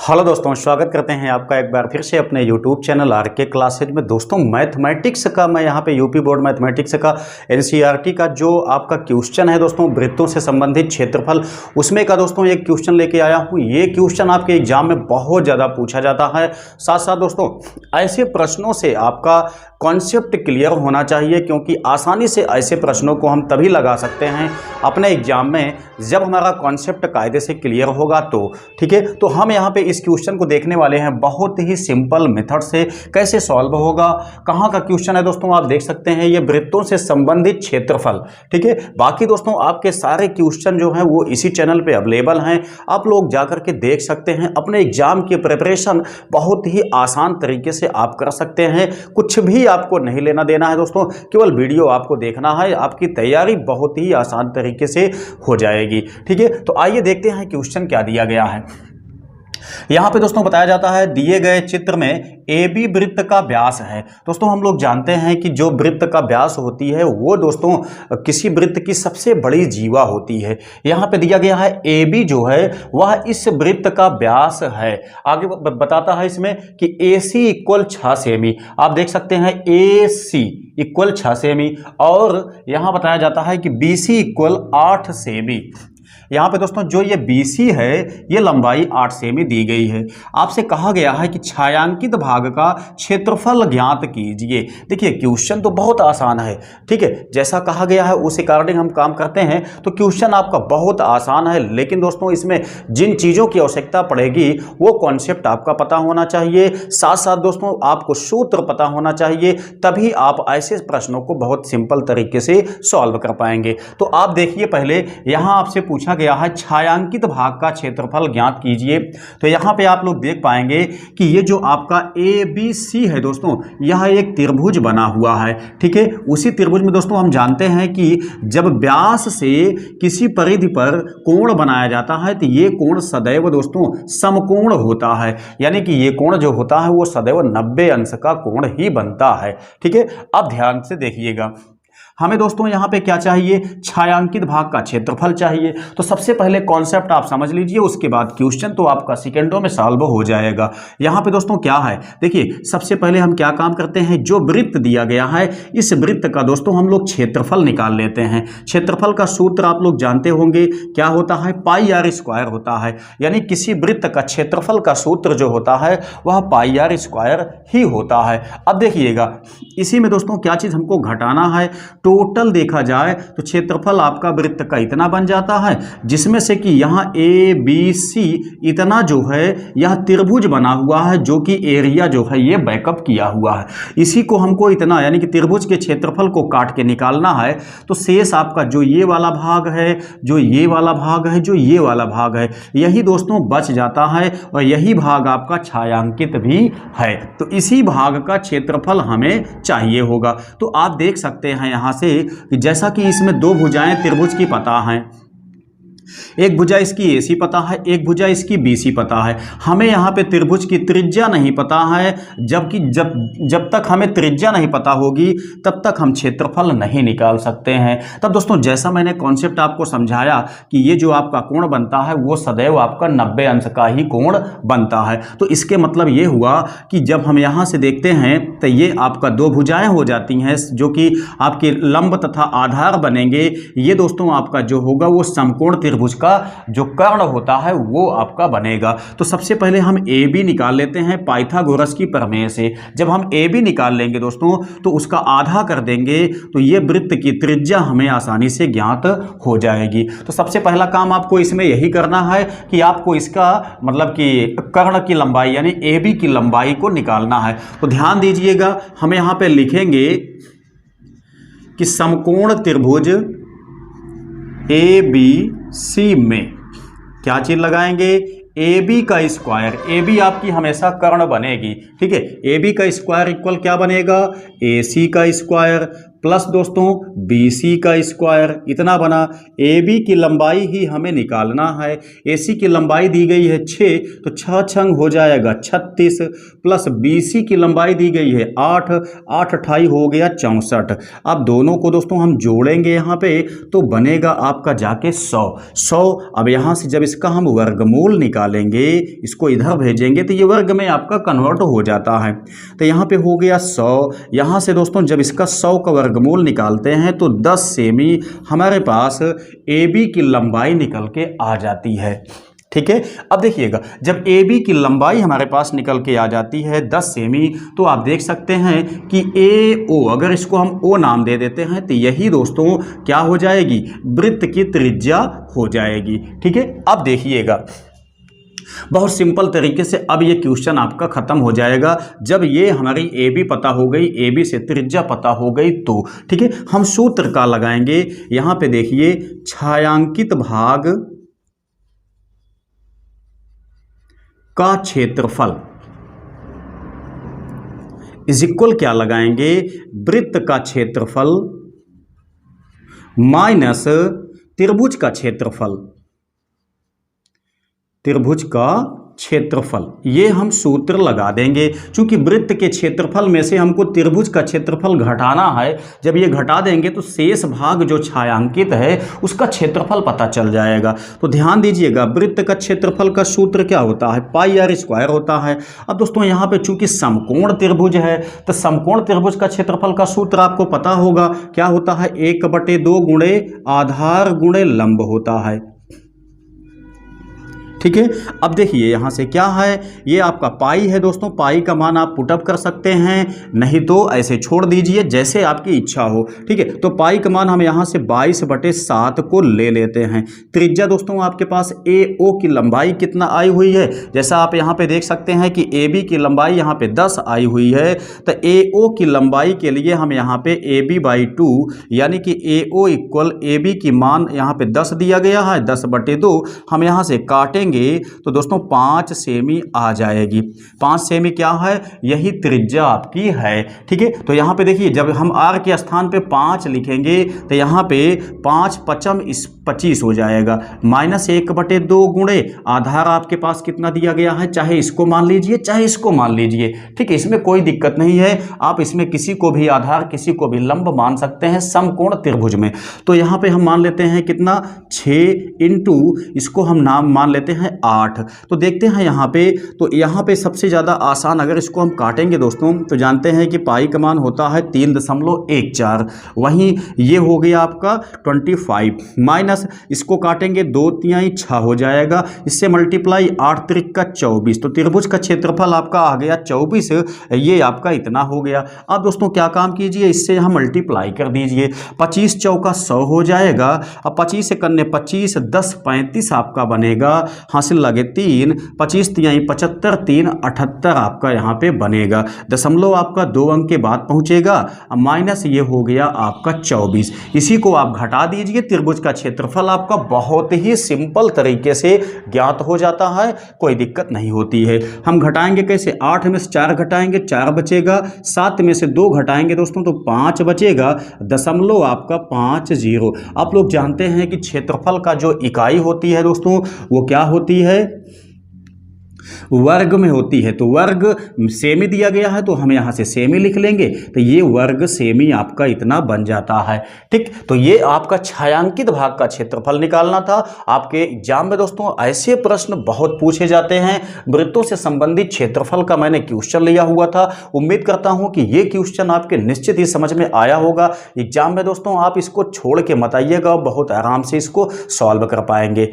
Hello दोस्तों, स्वागत करते हैं आपका एक बार फिर से अपने यूट्यूब चैनल आरके क्लासेज में। दोस्तों मैथमेटिक्स का मैं यहाँ पे यूपी बोर्ड मैथमेटिक्स का एनसीईआरटी का जो आपका क्वेश्चन है दोस्तों, वृत्तों से संबंधित क्षेत्रफल, उसमें का दोस्तों एक क्वेश्चन लेके आया हूँ। ये क्वेश्चन आपके एग्जाम में बहुत ज़्यादा पूछा जाता है। साथ साथ दोस्तों ऐसे प्रश्नों से आपका कॉन्सेप्ट क्लियर होना चाहिए, क्योंकि आसानी से ऐसे प्रश्नों को हम तभी लगा सकते हैं अपने एग्जाम में जब हमारा कॉन्सेप्ट कायदे से क्लियर होगा तो। ठीक है, तो हम यहाँ पे इस क्वेश्चन को देखने वाले हैं बहुत ही सिंपल मेथड से कैसे सॉल्व होगा। कहाँ का क्वेश्चन है दोस्तों, आप देख सकते हैं ये वृत्तों से संबंधित क्षेत्रफल। ठीक है, बाकी दोस्तों आपके सारे क्वेश्चन जो हैं वो इसी चैनल पे अवेलेबल हैं, आप लोग जाकर के देख सकते हैं। अपने एग्जाम की प्रिपरेशन बहुत ही आसान तरीके से आप कर सकते हैं। कुछ भी आपको नहीं लेना देना है दोस्तों, केवल वीडियो आपको देखना है, आपकी तैयारी बहुत ही आसान तरीके से हो जाएगी। ठीक है, तो आइए देखते हैं क्वेश्चन क्या दिया गया है। यहां पे दोस्तों बताया जाता है दिए गए चित्र में AB वृत्त का व्यास है। दोस्तों हम लोग जानते हैं कि जो वृत्त का व्यास होती है वो दोस्तों किसी वृत्त की सबसे बड़ी जीवा होती है। यहां पे दिया गया है AB जो है वह इस वृत्त का व्यास है। आगे बताता है इसमें कि AC इक्वल 6 सेमी। आप देख सकते हैं AC इक्वल 6 सेमी, और यहां बताया जाता है कि BC इक्वल 8 सेमी। यहाँ पे दोस्तों जो ये BC है ये लंबाई 8 सेमी दी गई है। आपसे कहा गया है कि छायांकित भाग का क्षेत्रफल ज्ञात कीजिए। देखिए क्वेश्चन तो बहुत आसान है। ठीक है, जैसा कहा गया है उस अकॉर्डिंग हम काम करते हैं तो क्वेश्चन आपका बहुत आसान है। लेकिन दोस्तों इसमें जिन चीज़ों की आवश्यकता पड़ेगी वो कॉन्सेप्ट आपका पता होना चाहिए, साथ साथ दोस्तों आपको सूत्र पता होना चाहिए, तभी आप ऐसे प्रश्नों को बहुत सिंपल तरीके से सॉल्व कर पाएंगे। तो आप देखिए, पहले यहाँ आपसे पूछा गया है छायांकित भाग का क्षेत्रफल ज्ञात कीजिए। तो यहां पे आप लोग देख पाएंगे कि ये जो आपका ABC है दोस्तों, यह एक त्रिभुज बना हुआ है। ठीक है, उसी त्रिभुज में दोस्तों हम जानते हैं कि जब व्यास से किसी परिधि पर कोण बनाया जाता है तो ये कोण सदैव दोस्तों समकोण होता है, यानी कि ये कोण जो होता है वो सदैव 90 अंश का कोण ही बनता है। ठीक है, अब ध्यान से देखिएगा, हमें दोस्तों यहाँ पे क्या चाहिए, छायांकित भाग का क्षेत्रफल चाहिए। तो सबसे पहले कॉन्सेप्ट आप समझ लीजिए, उसके बाद क्वेश्चन तो आपका सेकेंडों में सॉल्व हो जाएगा। यहाँ पे दोस्तों क्या है, देखिए सबसे पहले हम क्या काम करते हैं, जो वृत्त दिया गया है इस वृत्त का दोस्तों हम लोग क्षेत्रफल निकाल लेते हैं। क्षेत्रफल का सूत्र आप लोग जानते होंगे, क्या होता है, पाई आर स्क्वायर होता है। यानी किसी वृत्त का क्षेत्रफल का सूत्र जो होता है वह पाई आर स्क्वायर ही होता है। अब देखिएगा इसी में दोस्तों क्या चीज़ हमको घटाना है, टोटल देखा जाए तो क्षेत्रफल आपका वृत्त का इतना बन जाता है, जिसमें से कि यहाँ ABC इतना जो है यह त्रिभुज बना हुआ है, जो कि एरिया जो है ये बैकअप किया हुआ है। इसी को हमको इतना, यानी कि त्रिभुज के क्षेत्रफल को काट के निकालना है। तो शेष आपका जो ये वाला भाग है, जो ये वाला भाग है, जो ये वाला भाग है, यही दोस्तों बच जाता है, और यही भाग आपका छायांकित भी है। तो इसी भाग का क्षेत्रफल हमें चाहिए होगा। तो आप देख सकते हैं यहाँ से जैसा कि इसमें दो भुजाएं त्रिभुज की पता हैं, एक भुजा इसकी AC पता है, एक भुजा इसकी BC पता है। हमें यहाँ पे त्रिभुज की त्रिज्या नहीं पता है, जबकि जब तक हमें त्रिज्या नहीं पता होगी तब तक हम क्षेत्रफल नहीं निकाल सकते हैं। तब दोस्तों जैसा मैंने कॉन्सेप्ट आपको समझाया कि ये जो आपका कोण बनता है वो सदैव आपका 90 अंश का ही कोण बनता है। तो इसके मतलब ये हुआ कि जब हम यहाँ से देखते हैं तो ये आपका दो भुजाएं हो जाती हैं, जो कि आपके लंब तथा आधार बनेंगे। ये दोस्तों आपका जो होगा वो समकोण त्रिभुज का जो कर्ण होता है वो आपका बनेगा। तो सबसे पहले हम AB निकाल लेते हैं पाइथागोरस की प्रमेय से। जब हम AB निकाल लेंगे दोस्तों तो उसका आधा कर देंगे तो ये वृत्त की त्रिज्या हमें आसानी से ज्ञात हो जाएगी। तो सबसे पहला काम आपको इसमें यही करना है कि आपको इसका मतलब कि कर्ण की लंबाई यानी AB की लंबाई को निकालना है। तो ध्यान दीजिएगा, हम यहाँ पे लिखेंगे कि समकोण त्रिभुज ABC में क्या चीज लगाएंगे, AB का स्क्वायर। AB आपकी हमेशा कर्ण बनेगी। ठीक है, AB का स्क्वायर इक्वल क्या बनेगा, AC का स्क्वायर प्लस दोस्तों BC का स्क्वायर इतना बना। AB की लंबाई ही हमें निकालना है। AC की लंबाई दी गई है 6, तो 6 छंग हो जाएगा 36, प्लस BC की लंबाई दी गई है 8, 8 अठाई हो गया 64। अब दोनों को दोस्तों हम जोड़ेंगे यहाँ पे तो बनेगा आपका जाके 100। अब यहाँ से जब इसका हम वर्गमूल निकालेंगे, इसको इधर भेजेंगे तो ये वर्ग में आपका कन्वर्ट हो जाता है। तो यहाँ पे हो गया 100। यहाँ से दोस्तों जब इसका 100 का वर्गमूल निकालते हैं तो 10 सेमी हमारे पास AB की लंबाई निकल के आ जाती है। ठीक है, अब देखिएगा जब AB की लंबाई हमारे पास निकल के आ जाती है 10 सेमी, तो आप देख सकते हैं कि AO, अगर इसको हम O नाम दे देते हैं तो यही दोस्तों क्या हो जाएगी, वृत्त की त्रिज्या हो जाएगी। ठीक है, अब देखिएगा बहुत सिंपल तरीके से अब ये क्वेश्चन आपका खत्म हो जाएगा जब ये हमारी AB पता हो गई, AB से त्रिज्या पता हो गई तो। ठीक है, हम सूत्र का लगाएंगे। यहां पे देखिए छायांकित भाग का क्षेत्रफल इज इक्वल क्या लगाएंगे, वृत्त का क्षेत्रफल माइनस त्रिभुज का क्षेत्रफल, त्रिभुज का क्षेत्रफल। ये हम सूत्र लगा देंगे। चूंकि वृत्त के क्षेत्रफल में से हमको त्रिभुज का क्षेत्रफल घटाना है, जब ये घटा देंगे तो शेष भाग जो छायांकित है उसका क्षेत्रफल पता चल जाएगा। तो ध्यान दीजिएगा वृत्त का क्षेत्रफल का सूत्र क्या होता है, πr² होता है। अब दोस्तों यहाँ पे चूंकि समकोण त्रिभुज है तो समकोण त्रिभुज का क्षेत्रफल का सूत्र आपको पता होगा, क्या होता है, 1/2 गुणे आधार गुणे लंब होता है। ठीक है, अब देखिए यहाँ से क्या है, ये आपका पाई है दोस्तों, पाई का मान आप पुटअप कर सकते हैं, नहीं तो ऐसे छोड़ दीजिए जैसे आपकी इच्छा हो। ठीक है, तो पाई का मान हम यहाँ से 22/7 को ले लेते हैं। त्रिज्या दोस्तों आपके पास AO की लंबाई कितना आई हुई है, जैसा आप यहाँ पे देख सकते हैं कि AB की लंबाई यहाँ पे 10 आई हुई है, तो AO की लंबाई के लिए हम यहाँ पे AB/2 यानी कि AO इक्वल AB की मान यहाँ पे 10 दिया गया है, 10/2 हम यहाँ से काटेंगे तो दोस्तों 5 सेमी आ जाएगी। 5 सेमी क्या है, यही त्रिज्या आपकी है। ठीक है, तो यहाँ पे देखिए जब हम R के स्थान पे 5 लिखेंगे तो यहाँ पे 5 पचम 25 हो जाएगा, -1/2 गुणे आधार आपके पास कितना दिया गया है, चाहे इसको मान लीजिए चाहे इसको मान लीजिए। ठीक है, इसमें कोई दिक्कत नहीं है, आप इसमें किसी को भी आधार किसी को भी लंब मान सकते हैं समकोण त्रिभुज में। तो यहाँ पे हम मान लेते हैं कितना, 6 इंटू इसको हम नाम मान लेते हैं 8। तो देखते हैं यहाँ पे, तो यहाँ पे सबसे ज़्यादा आसान अगर इसको हम काटेंगे दोस्तों तो जानते हैं कि पाई का मान होता है 3.14, वहीं ये हो गया आपका 25 माइनस इसको काटेंगे 2 तिहाई 6 हो जाएगा, इससे मल्टीप्लाई 8 त्रिक का 24, तो त्रिभुज का क्षेत्रफल आपका आ गया 24, ये आपका इतना हो गया। अब दोस्तों क्या काम कीजिए, इससे यहाँ मल्टीप्लाई कर दीजिए, 25 चौका 100 हो जाएगा। अब 25 से करने 25, 10 35 आपका बनेगा, हासिल लगे 3, 25 तिहाई 75, 3 78 आपका यहाँ पे बनेगा। दशमलव आपका 2 अंक के बाद पहुंचेगा, माइनस ये हो गया आपका 24। इसी को आप घटा दीजिए, त्रिभुज का क्षेत्रफल आपका बहुत ही सिंपल तरीके से ज्ञात हो जाता है, कोई दिक्कत नहीं होती है। हम घटाएंगे कैसे, 8 में से 4 घटाएंगे 4 बचेगा, 7 में से 2 घटाएंगे दोस्तों तो 5 बचेगा, दशमलव आपका 50। आप लोग जानते हैं कि क्षेत्रफल का जो इकाई होती है दोस्तों वो क्या होती है, वर्ग में होती है। तो वर्ग सेमी दिया गया है तो हम यहाँ से सेमी लिख लेंगे, तो ये वर्ग सेमी आपका इतना बन जाता है। ठीक, तो ये आपका छायांकित भाग का क्षेत्रफल निकालना था। आपके एग्जाम में दोस्तों ऐसे प्रश्न बहुत पूछे जाते हैं, वृत्तों से संबंधित क्षेत्रफल का मैंने क्वेश्चन लिया हुआ था। उम्मीद करता हूँ कि ये क्वेश्चन आपके निश्चित ही समझ में आया होगा। एग्जाम में दोस्तों आप इसको छोड़ के मत आइएगा, बहुत आराम से इसको सॉल्व कर पाएंगे।